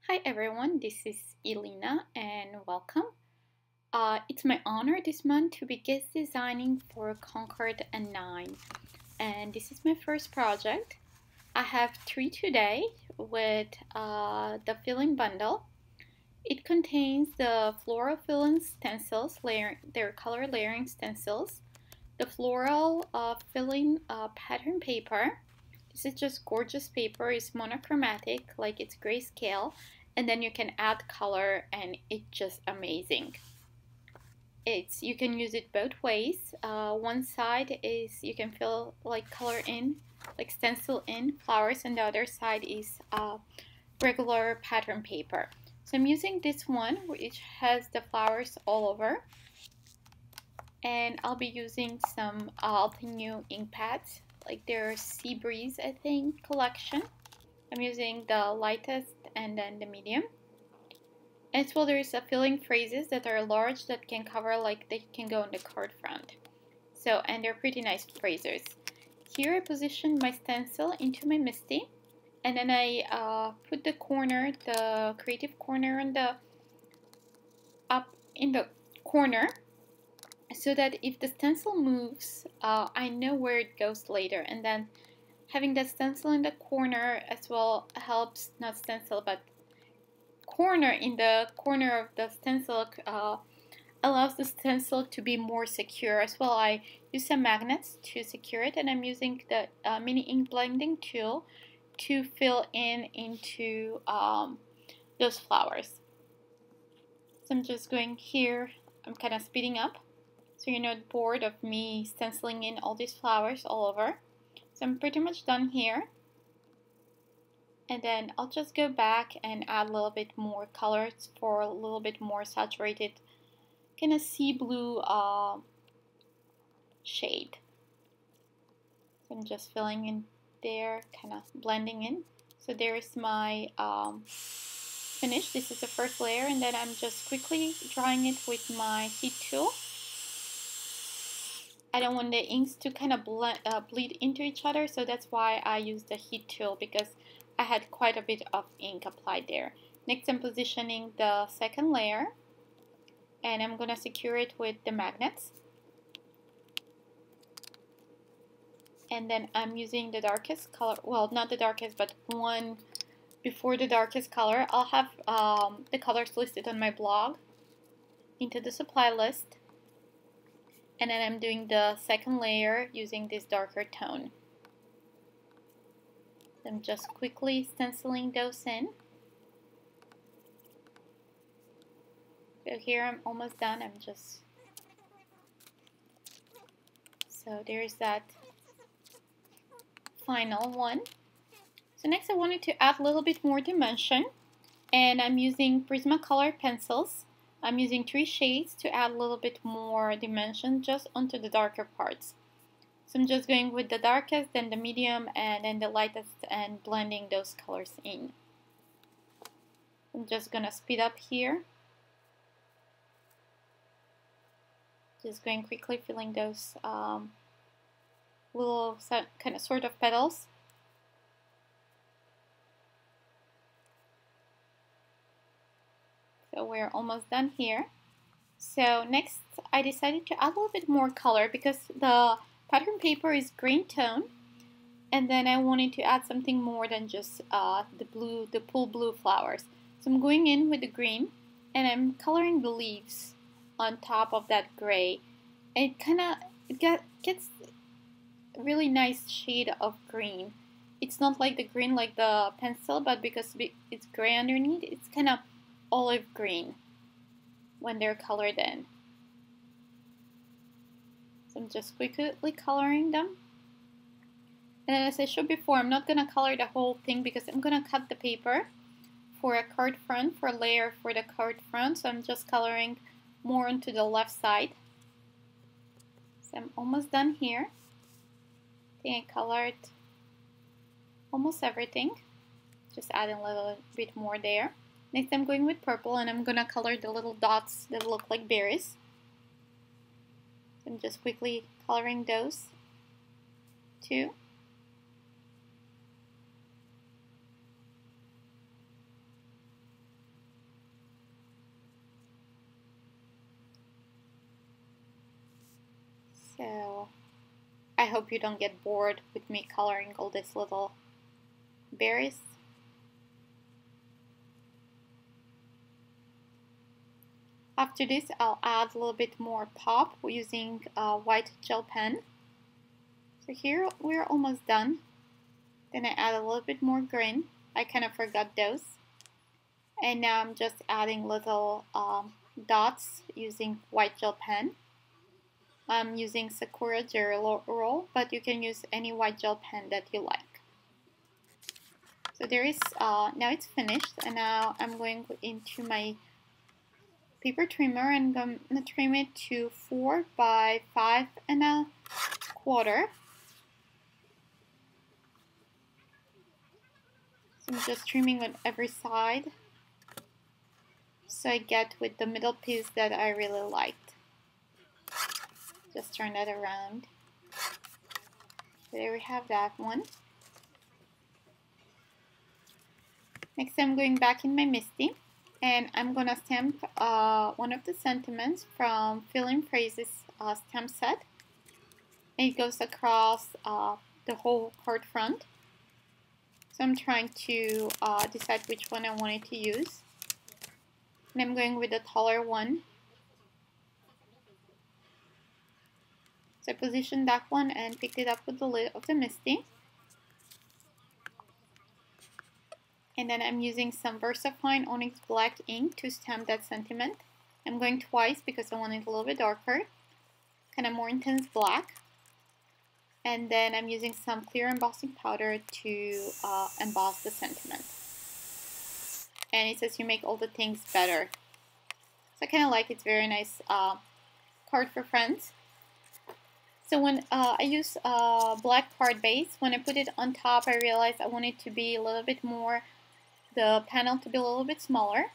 Hi everyone, this is Elena and welcome. It's my honor this month to be guest designing for Concord and 9, and this is my first project. I have 3 today with the filling bundle. It contains the floral filling stencils, their color layering stencils, the floral filling pattern paper. This is just gorgeous paper. It's monochromatic, like it's grayscale, and then you can add color and it's just amazing. You can use it both ways. One side is you can fill like color in, like stencil in flowers, and the other side is regular pattern paper. So I'm using this one which has the flowers all over, and I'll be using some Alpinu ink pads, like their Sea Breeze, I think, collection. I'm using the lightest and then the medium. As well, there's a filling phrases that are large that can cover, like they can go on the card front. So, and they're pretty nice phrases. Here I position my stencil into my MISTI, and then I put the corner, the creative corner on the up in the corner, so that if the stencil moves, I know where it goes later. And then having that stencil in the corner as well helps, not stencil, but corner in the corner of the stencil allows the stencil to be more secure. As well, I use some magnets to secure it, and I'm using the mini ink blending tool to fill into those flowers. So I'm just going here, I'm kind of speeding up so you're not bored of me stenciling in all these flowers all over. So I'm pretty much done here. And then I'll just go back and add a little bit more colors for a little bit more saturated kind of sea blue shade. So I'm just filling in there, kind of blending in. So there's my finish. This is the first layer, and then I'm just quickly drying it with my heat tool. I don't want the inks to kind of bleed into each other, so that's why I use the heat tool, because I had quite a bit of ink applied there. Next, I'm positioning the second layer, and I'm gonna secure it with the magnets. And then I'm using the darkest color, well, not the darkest, but one before the darkest color. I'll have the colors listed on my blog into the supply list. And then I'm doing the second layer using this darker tone. I'm just quickly stenciling those in. So here I'm almost done. So there's that final one. So next I wanted to add a little bit more dimension, and I'm using Prismacolor pencils. I'm using 3 shades to add a little bit more dimension just onto the darker parts. So I'm just going with the darkest, then the medium, and then the lightest, and blending those colors in. I'm just gonna speed up here. Just going quickly, filling those little kind of sort of petals. So we're almost done here. So next I decided to add a little bit more color because the pattern paper is green tone, and then I wanted to add something more than just the pool blue flowers. So I'm going in with the green, and I'm coloring the leaves on top of that gray. And it gets a really nice shade of green. It's not like the green like the pencil, but because it's gray underneath, it's kind of olive green when they're colored in. So I'm just quickly coloring them. And as I showed before, I'm not going to color the whole thing because I'm going to cut the paper for a card front, for a layer for the card front. So I'm just coloring more onto the left side. So I'm almost done here. I think I colored almost everything. Just adding a little bit more there. Next I'm going with purple, and I'm going to color the little dots that look like berries. So I'm just quickly coloring those too. So I hope you don't get bored with me coloring all these little berries. After this, I'll add a little bit more pop using a white gel pen. So here we're almost done. Then I add a little bit more green. I kind of forgot those. And now I'm just adding little dots using white gel pen. I'm using Sakura Jelly Roll, but you can use any white gel pen that you like. So there is, now it's finished, and now I'm going into my paper trimmer and I'm going to trim it to 4 by 5 1/4. So I'm just trimming on every side so I get with the middle piece that I really liked. Just turn that around. So there we have that one. Next I'm going back in my MISTI and I'm gonna stamp one of the sentiments from Feeling Phrases stamp set. And it goes across the whole card front. So I'm trying to decide which one I wanted to use. And I'm going with the taller one. So I positioned that one and picked it up with the lid of the MISTI. And then I'm using some VersaFine Onyx Black ink to stamp that sentiment. I'm going twice because I want it a little bit darker, kind of more intense black. And then I'm using some clear embossing powder to emboss the sentiment. And it says you make all the things better. So I kind of like it. It's very nice card for friends. So when I use black card base, when I put it on top, I realized I wanted to be a little bit more, the panel to be a little bit smaller.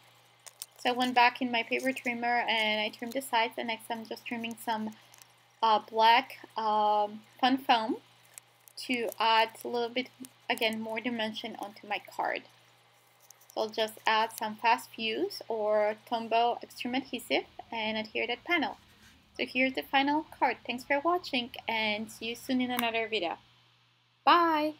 So I went back in my paper trimmer and I trimmed the sides, and next I'm just trimming some black fun foam to add a little bit, again, more dimension onto my card. So I'll just add some fast fuse or Tombow extreme adhesive and adhere that panel. So here's the final card. Thanks for watching and see you soon in another video. Bye!